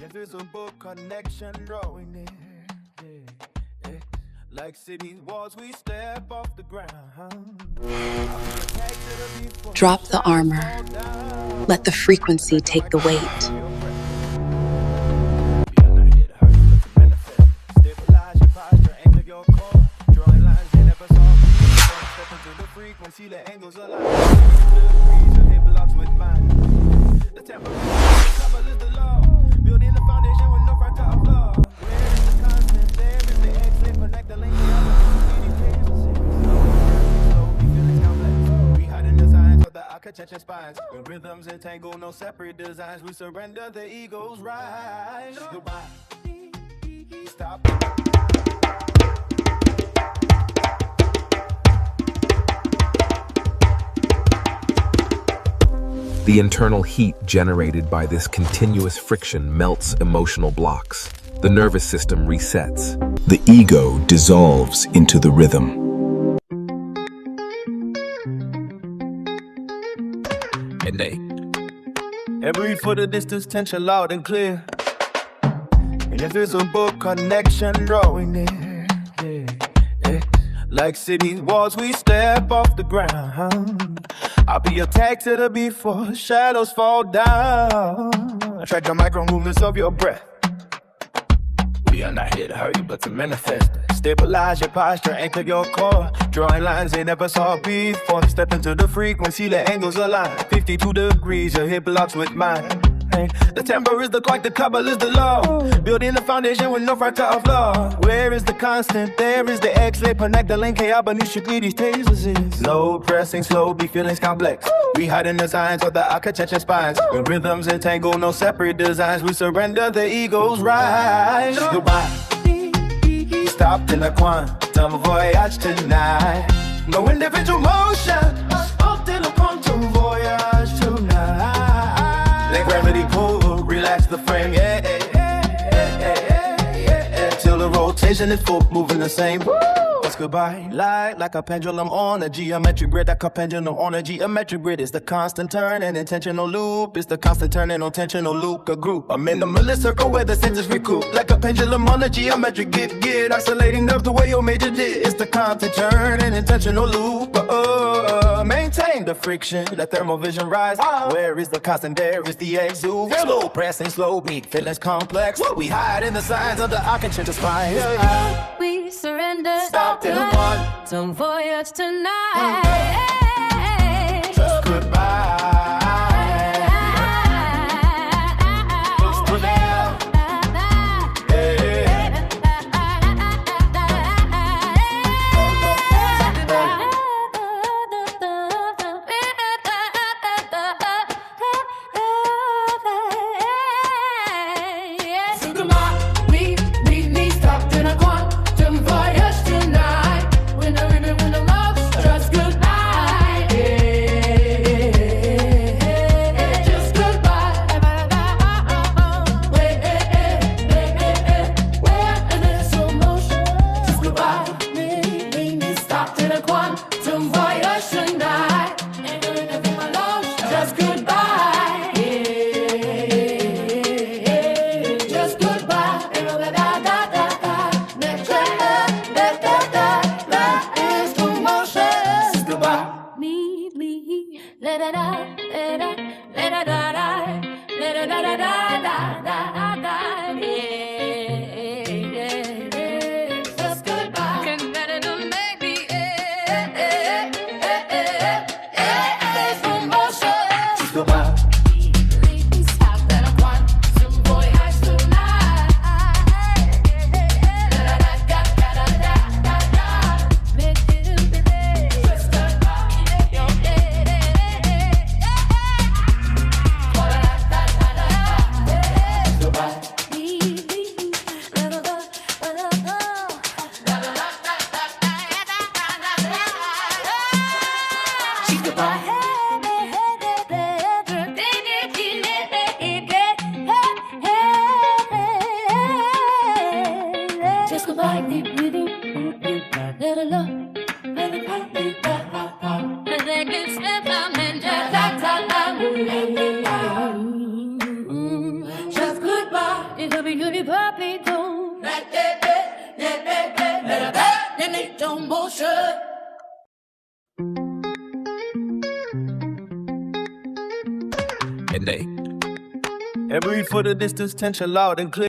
Invisible connection drawing near. Like city walls, we step off the ground. Drop the armor. Let the frequency take the weight. Catching spines. When rhythms entangle, no separate designs. We surrender the ego's rise. Goodbye. Stop. The internal heat generated by this continuous friction melts emotional blocks. The nervous system resets. The ego dissolves into the rhythm. Every foot of distance, tension loud and clear. An invisible connection drawing near. Like city walls, we step off the ground. I'll be attacked to the before shadows fall down. Track the micro movements of your breath. We are not here to hurt you, but to manifest. Stabilize your posture, anchor your core. Drawing lines they never saw before. Step into the frequency, the angles align. 52 degrees, your hip locks with mine. The tempo is the clock, the couple is the law. Building the foundation with no fractal flaw. Where is the constant? There is the X-ray. Connect the link, hey, beneath these tasers is. No pressing, slow, be feelings complex. We hide in the signs of the architecture spines. When rhythms entangle, no separate designs. We surrender the ego's rise. Goodbye. Stopped in a quantum voyage tonight. No individual motion. Stopped in a quantum voyage tonight. Let gravity pull, relax the frame, till the rotation is full, moving the same. Let's goodbye. Like a pendulum on a geometric grid. Like a pendulum on a geometric grid. It's the constant turn and intentional loop. It's the constant turn and intentional loop. A group, a minimalist circle where the senses recoup. Like a pendulum on a geometric grid. Oscillating up the way your major did. It's the constant turn and intentional loop. Maintain the friction, let thermal vision rise. Where is the constant? There is the exude. Slow pressing, slow beat, feelings complex. We hide in the signs of the architecture spine. We surrender. Stop in one. Some voyage tonight. Just goodbye. Just goodbye. Just goodbye. And breathe for the distance, tension loud and clear.